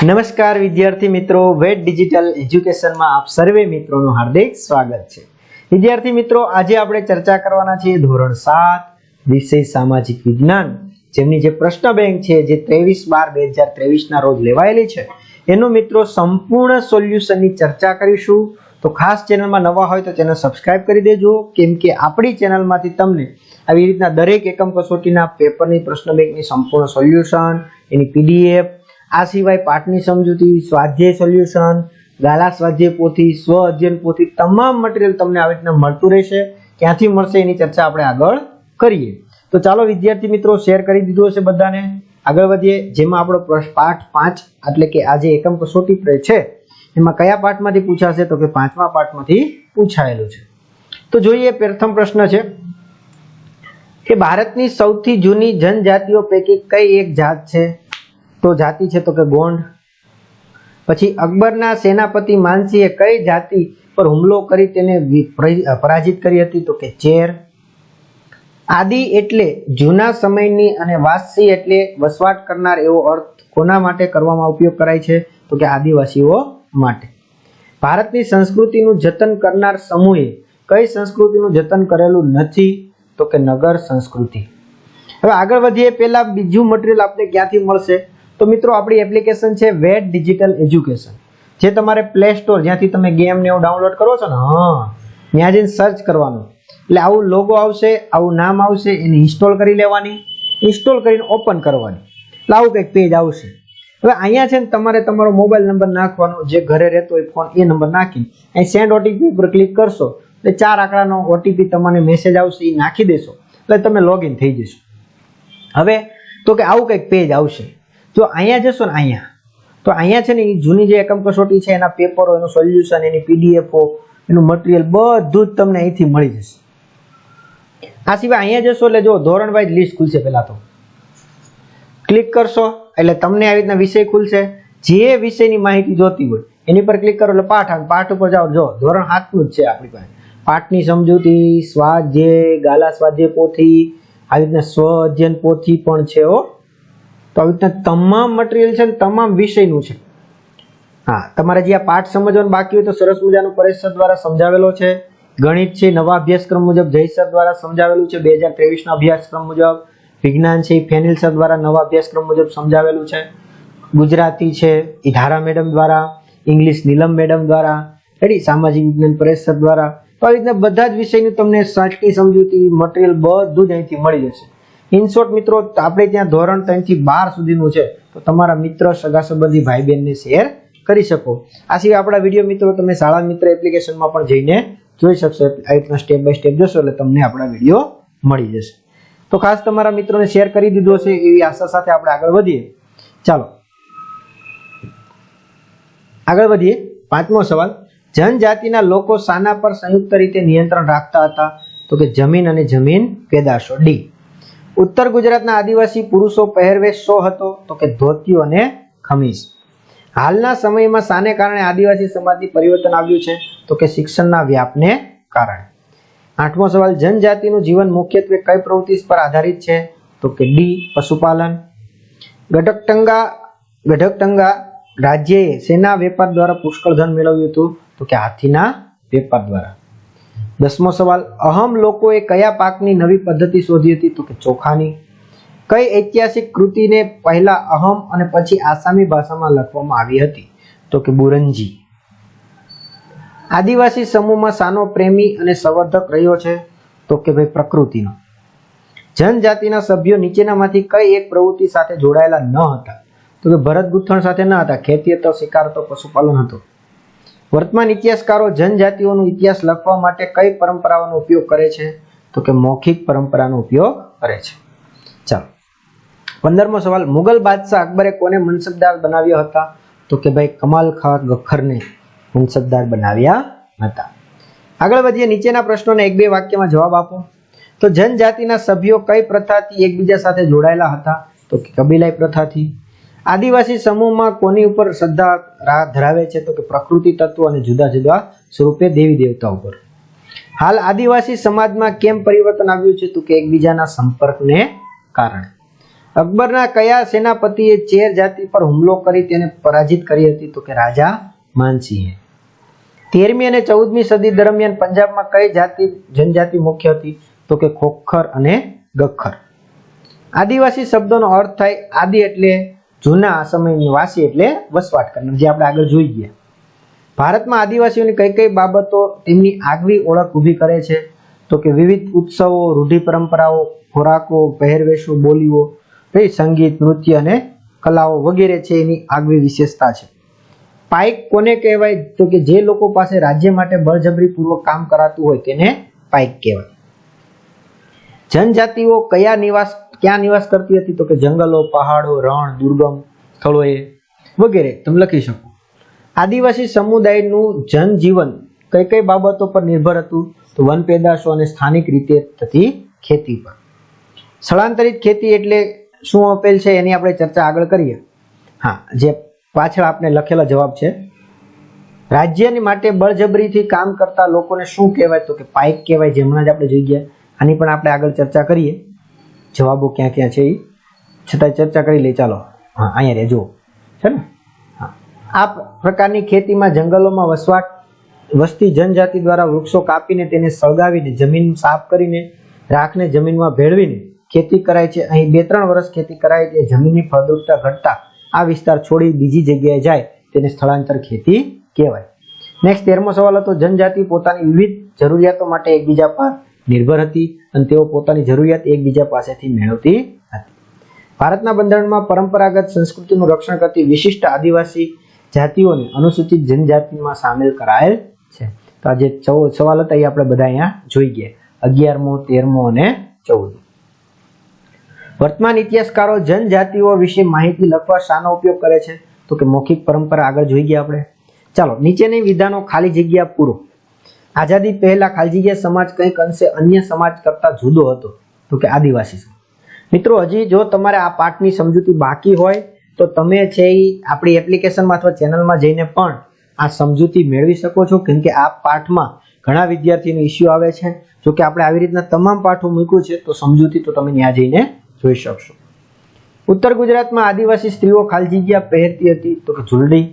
નમસ્કાર વિદ્યાર્થી મિત્રો, વેટ ડિજિટલ એજ્યુકેશનમાં આપ સર્વે મિત્રોનું હાર્દિક સ્વાગત છે। વિદ્યાર્થી મિત્રો, આજે આપણે ચર્ચા કરવાના છીએ ધોરણ 7 વિષય સામાજિક વિજ્ઞાન, જેમની જે પ્રશ્ન બેંક છે જે 23/12/2023 ના રોજ લેવાયેલી છે એનું મિત્રો સંપૂર્ણ સોલ્યુશનની ચર્ચા કરીશું। તો ખાસ ચેનલમાં નવા હોય તો ચેનલ સબસ્ક્રાઇબ કરી દેજો, કેમ કે આપણી ચેનલમાંથી તમને આવી રીતના દરેક એકમ કસોટીના પેપરની પ્રશ્ન બેંકની સંપૂર્ણ સોલ્યુશન, એની પીડીએફ, આ સિવાય પાઠની સમજૂતી, સ્વાધ્યાય સોલ્યુશન, ગાલા સ્વાધ્યાય પોથી, સ્વ અધ્યયન પોથી, તમામ મટીરીયલ તમને આવી રીતના મળતું રહેશે। ક્યાંથી મળશે એની ચર્ચા આપણે આગળ કરીએ। તો ચાલો વિદ્યાર્થી મિત્રો, શેર કરી દીધું હશે બધાને, આગળ વધીએ। જેમાં આપણો પાઠ 5 એટલે કે આજે એકમ કસોટી છે એમાં કયા પાઠમાંથી પૂછાશે, તો કે 5મા પાઠમાંથી પૂછાયેલું છે। તો જોઈએ, પ્રથમ પ્રશ્ન છે કે ભારતની સૌથી જૂની જનજાતિઓ પૈકી કઈ એક જાત છે? તો જાતિ છે તો કે ગોંડ। પછી અકબરના સેનાપતિ માનસિંહે કઈ જાતિ પર હુમલો કરી તેને પરાજિત કરી હતી? તો કે ચેર। આદિ એટલે જૂના સમયની અને વાસી એટલે વસવાટ કરનાર એવો અર્થ કોના માટે કરવામાં ઉપયોગ કરાય છે? તો કે આદિવાસીઓ માટે। ભારતની સંસ્કૃતિનું જતન કરનાર સમૂહે કઈ સંસ્કૃતિનું જતન કરેલું નથી? તો કે નગર સંસ્કૃતિ। હવે આગળ વધીએ પહેલા બીજું મટીરીયલ આપણે ક્યાંથી મળશે? તો મિત્રો આપણી એપ્લિકેશન છે વેટ ડિજિટલ એજ્યુકેશન, જે તમારે પ્લે સ્ટોર જ્યાંથી તમે ગેમ ને એવું ડાઉનલોડ કરો છો ને, ત્યાં જઈને સર્ચ કરવાનું, એટલે આવું લોગો આવશે, આવું નામ આવશે, એને ઇન્સ્ટોલ કરી લેવાની, ઇન્સ્ટોલ કરીને ઓપન કરવાની, એટલે આવું કંઈક પેજ આવશે। હવે અહીંયા છે ને તમારે તમારો મોબાઈલ નંબર નાખવાનો, જે ઘરે રહેતો હોય ફોન એ નંબર નાખી અહીં સેન્ડ ઓટીપી ઉપર ક્લિક કરશો એટલે 4 આંકડાનો ઓટીપી તમને મેસેજ આવશે, એ નાખી દેશો એટલે તમે લોગિન થઈ જશો। હવે તો કે આવું કંઈક પેજ આવશે। જો અહીંયા જશો ને, તો અહીંયા છે ને એ જૂની જે એકમ કસોટી છે એના પેપરો, એનું સોલ્યુશન, એની પીડીએફઓ, એનું મટીરીયલ બધું જ તમને અહીંથી મળી જશે। આ સિવાય અહીંયા જશો એટલે જો ધોરણ વાઇઝ લિસ્ટ ખુલશે। પહેલા તો ક્લિક કરશો એટલે તમને આવી રીતના વિષય ખુલશે, જે વિષયની માહિતી જોતી હોય એની પર ક્લિક કરો એટલે પાઠ આવે, પાઠ ઉપર જાઓ, જો ધોરણ 7નું જ છે આપણી પાસે, પાઠની સમજૂતી, સ્વાધ્યાય, ગાલા સ્વાધ્યાય પોથી, આવી રીતના સ્વ અધ્યયન પોથી પણ છે હો। તો આવી રીતના તમામ મટીરીયલ છે ને તમામ વિષયનું છે। હા, તમારે જે આ પાઠ સમજવાનું બાકી હોય તો સરસ મજાનું પરેશ સર દ્વારા સમજાવેલો છે। ગણિત છે નવા અભ્યાસક્રમ મુજબ જય સર દ્વારા સમજાવેલું છે 2023 ના અભ્યાસક્રમ મુજબ। વિજ્ઞાન છે ફેનિલ સર દ્વારા નવા અભ્યાસક્રમ મુજબ સમજાવેલું છે। ગુજરાતી છે એ ધારા મેડમ દ્વારા, ઇંગ્લિશ નીલમ મેડમ દ્વારા, રેડી, સામાજિક વિજ્ઞાન પરેશ સર દ્વારા। તો આવી રીતના બધા જ વિષયનું તમને સાચી સમજૂતી, મટીરીયલ બધું જ અહીંથી મળી જશે। ઇન શોર્ટ મિત્રો, આપણે ત્યાં ધોરણ 3 થી 12 સુધીનું છે, તો તમારા મિત્ર, સગા સંબંધી, ભાઈ બહેનને શેર કરી શકો। આ સિવાય આપણા વિડીયો મિત્રો તમે શાળા મિત્ર એપ્લિકેશનમાં પણ જઈને જોઈ શકશો। આ રીતના સ્ટેપ બાય સ્ટેપ જોશો એટલે તમને આપણા વિડીયો મળી જશે। તો ખાસ તમારા મિત્રોને શેર કરી દીધો હશે એવી આશા સાથે આપણે આગળ વધીએ। ચાલો આગળ વધીએ। 5મો સવાલ, જનજાતિના લોકો શાના પર સંયુક્ત રીતે નિયંત્રણ રાખતા હતા? તો કે જમીન અને જમીન પેદાશો। ડી, ઉત્તર ગુજરાતના આદિવાસી પુરુષો પહેરવેશ શો હતો? તો કે ધોતિયો અને ખમીસ। હાલના સમયમાં શાને કારણે આદિવાસી સમાજની પરિવર્તન આવ્યું છે? તો કે શિક્ષણના વ્યાપને કારણે। 8મો સવાલ, જનજાતિનું જીવન મુખ્યત્વે કઈ પ્રવૃત્તિ પર આધારિત છે? તો કે ડી, પશુપાલન। ગઢકટંગા રાજ્યએ શેના વેપાર દ્વારા પુષ્કળ ધન મેળવ્યું હતું? તો કે હાથીના વેપાર દ્વારા। 10મો સવાલ, અહમ લોકોએ કયા પાકની નવી પદ્ધતિ શોધી હતી? તો કે ચોખાની। કઈ ઐતિહાસિક કૃતિને પહેલા અહમ અને પછી આસામી ભાષામાં લખવામાં આવી હતી? તો કે બુરંજી। આદિવાસી સમૂહમાં શાનો પ્રેમી અને સંવર્ધક રહ્યો છે? તો કે ભાઈ પ્રકૃતિનો। જનજાતિના સભ્યો નીચેનામાંથી કઈ એક પ્રવૃત્તિ સાથે જોડાયેલા ન હતા? તો કે ભરત ગૂંથણ સાથે ન હતા, ખેતી હતો, શિકાર હતો, પશુપાલન હતો। વર્તમાન ઇતિહાસકારો જનજાતિઓનો ઇતિહાસ લખવા માટે કઈ પરંપરાઓનો ઉપયોગ કરે છે? તો કે મૌખિક પરંપરાનો ઉપયોગ કરે છે। ચાલો 15મો સવાલ, મુગલ બાદશાહ અકબરે કોને મનસબદાર બનાવ્યા હતા? તો કે ભાઈ કમાલ ખાન ગખ્ખરને મનસબદાર બનાવ્યા હતા। આગળ વધીએ, નીચેના પ્રશ્નોને 1-2 વાક્યમાં જવાબ આપો। તો જનજાતિના સભ્યો કઈ પ્રથાથી એકબીજા સાથે જોડાયેલા હતા? તો કે કબીલાઈ પ્રથાથી। આદિવાસી સમૂહમાં કોની ઉપર શ્રદ્ધા ધરાવે છે? તો કે પ્રકૃતિ તત્વો અને જુદા જુદા સ્વરૂપે દેવી દેવતા ઉપર। હાલ આદિવાસી સમાજમાં કેમ પરિવર્તન આવ્યું છે? તો કે એકબીજાના સંપર્કને કારણે। અકબરના કયા સેનાપતિએ ચેર જાતિ પર હુમલો કરી તેને પરાજિત કરી હતી? તો કે રાજા માનસિંહે. 13મી અને 14મી સદી દરમિયાન પંજાબમાં કઈ જનજાતિ મુખ્ય હતી? તો કે ખોખર અને ગખ્ખર. આદિવાસી શબ્દનો અર્થ થાય આદિ એટલે જૂના સમયની, વાસી એટલે વસવાટ કરનાર, જે આપણે આગળ જોઈ ગયા. ભારતમાં આદિવાસીઓની કઈ કઈ બાબતો તેમની આગવી ઓળખ ઊભી કરે છે? તો કે વિવિધ ઉત્સવો, રૂઢિ પરંપરાઓ, ખોરાકો, પહેરવેશો, બોલીઓ, સંગીત, નૃત્ય અને કલાઓ વગેરે છે એની આગવી વિશેષતા છે. પાઇક કોને કહેવાય? તો કે જે લોકો પાસે રાજ્ય માટે બળજબરીપૂર્વક કામ કરાતું હોય તેને પાઇક કહેવાય. જનજાતિઓ ક્યાં નિવાસ કરતી હતી? તો કે જંગલો, પહાડો, રણ, દુર્ગમ સ્થળોએ વગેરે તમે લખી શકો. આદિવાસી સમુદાયનું જનજીવન કઈ કઈ બાબતો પર નિર્ભર હતું? તો વન પેદાશો અને સ્થાનિક રીતે થતી ખેતી પર. સ્થળાંતરિત ખેતી એટલે શું આપેલ છે એની આપણે ચર્ચા આગળ કરીએ. હા, જે પાછળ આપણે લખેલા જવાબ છે. રાજ્યની માટે બળજબરીથી કામ કરતા લોકોને શું કહેવાય? તો કે પાઇક કહેવાય, જે હમણાં જ આપણે જોઈ ગયા. આની પણ આપણે આગળ ચર્ચા કરીએ, જવાબો ક્યાં ક્યાં છે એ છતાં ચર્ચા કરી લઈએ. ચાલો, હા, અહીંયા રહેજો છે ને. હા, આ પ્રકારની ખેતીમાં જંગલોમાં વસતી જનજાતિ દ્વારા વૃક્ષો કાપીને તેને સળગાવીને જમીન સાફ કરીને રાખને જમીનમાં ભેળવીને ખેતી કરાય છે. અહીં 2-3 વર્ષ ખેતી કરાય તે જમીનની ફળદ્રુપતા ઘટતા આ વિસ્તાર છોડી બીજી જગ્યાએ જાય તેને સ્થળાંતર ખેતી કહેવાય. નેક્સ્ટ 13મો સવાલ હતો, જનજાતિ પોતાની વિવિધ જરૂરિયાતો માટે એકબીજા પર નિર્ભર હતી અને તેઓ પોતાની જરૂરિયાત એકબીજા પાસેથી મેળવતી હતી. ભારતના બંધારણમાં પરંપરાગત સંસ્કૃતિનું રક્ષણ કરતી વિશિષ્ટ આદિવાસી જાતિઓને અનુસૂચિત જનજાતિમાં સામેલ કરાયેલ છે. તો આ જે સવાલ હતા એ આપણે બધા અહીંયા જોઈ ગયા, 11મો, 13મો અને 14મો. વર્તમાન ઇતિહાસકારો જનજાતિઓ વિશે માહિતી લખવા શાનો ઉપયોગ કરે છે? તો કે મૌખિક પરંપરા આગળ જોઈ ગયા આપણે. ચાલો, નીચેની વિધાનો ખાલી જગ્યા પૂરો. આઝાદી પહેલા ખાલી જગ્યા સમાજ કંઈક અંશે અન્ય સમાજ કરતા જુદો હતો? તો કે આદિવાસી સમાજ. મિત્રો, હજી જો તમારે આ પાઠની સમજૂતી બાકી હોય તો તમે છે એ આપણી એપ્લિકેશનમાં અથવા ચેનલમાં જઈને પણ આ સમજૂતી મેળવી શકો છો, કેમ કે આ પાઠમાં ઘણા વિદ્યાર્થીઓનો ઇસ્યુ આવે છે. જો કે આપણે આવી રીતના તમામ પાઠો મૂક્યું છે તો સમજૂતી તો તમે ત્યાં જઈને જોઈ શકશો. ઉત્તર ગુજરાતમાં આદિવાસી સ્ત્રીઓ ખાલી જગ્યા પહેરતી હતી? તો કે ઝુલડી.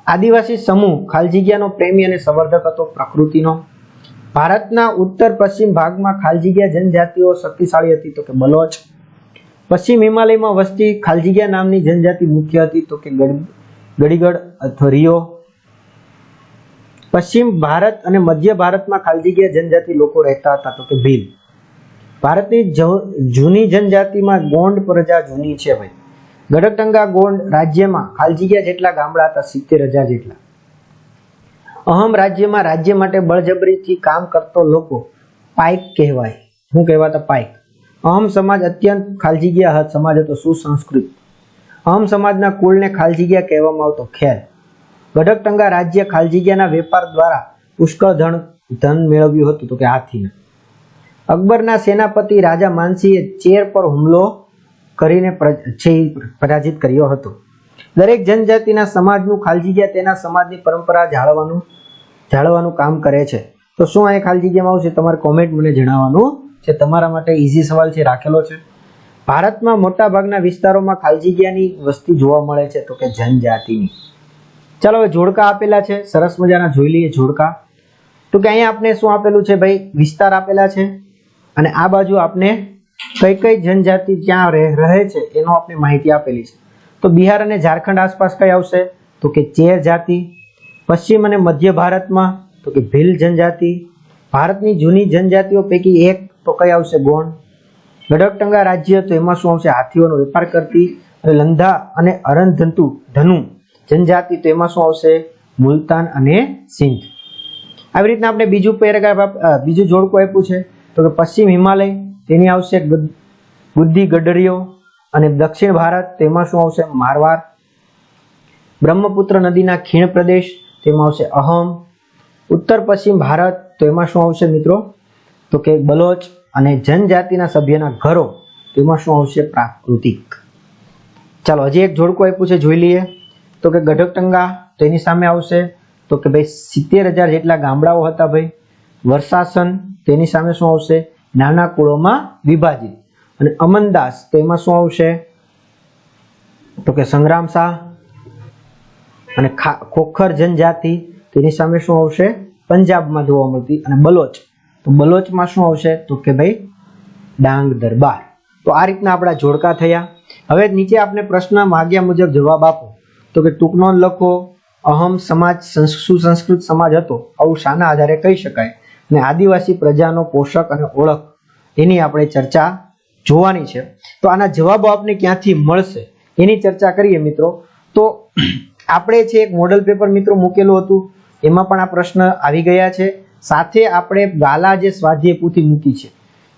આદિવાસી સમૂહ ખાલી જગ્યાનો પ્રેમી અને સંવર્ધક હતો, પ્રકૃતિનો. ભારતના ઉત્તર પશ્ચિમ ભાગમાં ખાલી જગ્યા જનજાતિઓ શક્તિશાળી હતી? તો કે બલોચ. પશ્ચિમ હિમાલયમાં વસતી ખાલી જગ્યા નામની જનજાતિ મુખ્ય હતી? તો કે ગડીગડ અથવા રિયો. પશ્ચિમ ભારત અને મધ્ય ભારતમાં ખાલી જગ્યા જનજાતિ લોકો રહેતા હતા? તો કે ભીલ. ભારતની જૂની જનજાતિમાં ગોંડ પ્રજા જૂની છે ભાઈ. ગડકટંગા ગોંડ રાજ્યમાં ખાલી જગ્યા જેટલા ગામડા હતા? 70,000 જેટલા. અહમ રાજ્યમાં રાજ્ય માટે બળજબરીથી કામ કરતો લોકો પાઇક કહેવાય. શું કહેવાતા? પાઇક. અહમ સમાજ અત્યંત ખાલી જગ્યા સમાજ હતો, સુસંસ્કૃત. અહમ સમાજના કુળને ખાલી જગ્યા કહેવામાં આવતો ખેલ. ગડકટંગા રાજ્ય ખાલી જગ્યાના વેપાર દ્વારા પુષ્કળ ધન મેળવ્યું હતું? તો કે હાથીને. અકબરના સેનાપતિ રાજા માનસિંહે ચેર પર હુમલો કરીને પરાજિત કર્યો હતો. દરેક જનજાતિના સમાજનું ખાલી જગ્યા તેના સમાજની પરંપરા જાળવવાનું કામ કરે છે. તો શું આ ખાલી જગ્યામાં આવશે? તમારે કોમેન્ટ મને જણાવવાનું છે. તમારા માટે ઈઝી સવાલ છે, રાખેલો છે. ભારતમાં મોટા ભાગના વિસ્તારોમાં ખાલી જગ્યાની વસ્તી જોવા મળે છે? તો કે જનજાતિની. ચાલો, હવે જોડકા આપેલા છે, સરસ મજાના જોઈ લઈએ જોડકા. તો કે અહીંયા આપણે શું આપેલું છે ભાઈ? વિસ્તાર આપેલા છે અને આ બાજુ આપણે કઈ કઈ જનજાતિ ક્યાં રહે છે એનો આપણે માહિતી આપેલી છે. તો બિહાર અને ઝારખંડ આસપાસ કઈ આવશે? તો કે ચેર જાતિ. પશ્ચિમ અને મધ્ય ભારતમાં? તો કે ભીલ જનજાતિ. ભારતની જૂની જનજાતિઓ પૈકી એક તો કઈ આવશે? ગોંડ. ગડકટંગા રાજ્ય, તો એમાં શું આવશે? હાથીઓનો વેપાર કરતી. અને લંધા અને ધનુ જનજાતિ, તો એમાં શું આવશે? મુલતાન અને સિંધ. આવી રીતના આપણે બીજું પેરેગ્રાફ બીજું જોડકું આપ્યું છે. તો કે પશ્ચિમ હિમાલય, તેની આવશે ગુદ્દી ગડરીઓ. અને દક્ષિણ ભારત, તેમાં શું આવશે? મારવાડ. બ્રહ્મપુત્ર નદીના ખીણ પ્રદેશ, તેમાં આવશે અહમ. ઉત્તર પશ્ચિમ ભારત, તો એમાં શું આવશે મિત્રો? તો કે બલોચ. અને જનજાતિના સભ્યના ઘરો, તેમાં શું આવશે? પ્રાકૃતિક. ચાલો, હજી એક જોડકું આપ્યું છે, જોઈ લઈએ. તો કે ગઢકટંગા, તેની સામે આવશે તો કે ભાઈ 70,000 જેટલા ગામડાઓ હતા ભાઈ. વર્ષાસન, તેની સામે શું આવશે? નાના કુળોમાં વિભાજિત. અને અમનદાસ તો એમાં શું આવશે તો કે સંગ્રામ શાહ, અને ખોખર જનજાતિ તેની સામે શું આવશે પંજાબમાં જોવા મળતી, અને બલોચ તો બલોચમાં શું આવશે તો કે ભાઈ ડાંગ દરબાર. તો આ રીતના આપણા જોડકા થયા. હવે નીચે આપણે પ્રશ્ન માગ્યા મુજબ જવાબ આપો. તો કે ટૂંક નોંધ લખો, અહમ સમાજ સુસંસ્કૃત સમાજ હતો આવું શાના આધારે કહી શકાય, અને આદિવાસી પ્રજાનો પોષક અને ઓળખ એની આપણે ચર્ચા જોવાની છે. તો આના જવાબો આપને ક્યાંથી મળશે એની ચર્ચા કરીએ મિત્રો. તો આપણે છે એક મોડલ પેપર મિત્રો મૂકેલું હતું, એમાં પણ આ પ્રશ્ન આવી ગયા છે. સાથે આપણે ગાલા જે સ્વાધ્યાય પોથી મૂકી છે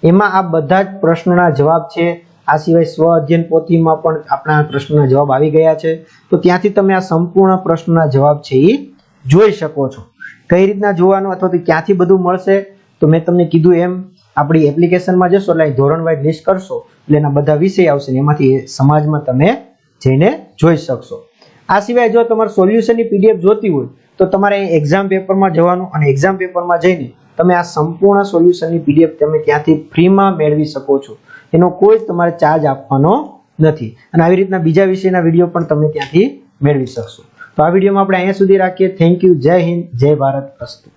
એમાં આ બધા જ પ્રશ્નોના જવાબ છે. આ સિવાય સ્વ અધ્યયન પોથીમાં પણ આપણા પ્રશ્નોના જવાબ આવી ગયા છે. તો ત્યાંથી તમે આ સંપૂર્ણ પ્રશ્નોના જવાબ છે એ જોઈ શકો છો. કઈ રીતના જોવાનું અથવા તો ક્યાંથી બધું મળશે તો મેં તમને કીધું એમ આપણી એપ્લિકેશનમાં જશો એટલે ધોરણ વાઇઝ લિસ્ટ કરશો એટલે એના બધા વિષય આવશે ને એમાંથી સમાજમાં તમે જઈને જોઈ શકશો. આ સિવાય જો તમારે સોલ્યુશનની પીડીએફ જોતી હોય તો તમારે એક્ઝામ પેપરમાં જવાનું, અને એક્ઝામ પેપરમાં જઈને તમે આ સંપૂર્ણ સોલ્યુશનની પીડીએફ તમે ત્યાંથી ફ્રીમાં મેળવી શકો છો. એનો કોઈ તમારે ચાર્જ આપવાનો નથી. અને આવી રીતના બીજા વિષયના વિડીયો પણ તમે ત્યાંથી મેળવી શકશો. તો આ વિડીયોમાં આપણે અહીંયા સુધી રાખીએ. Thank you. જય હિન્દ, જય ભારત. અસ્તુ.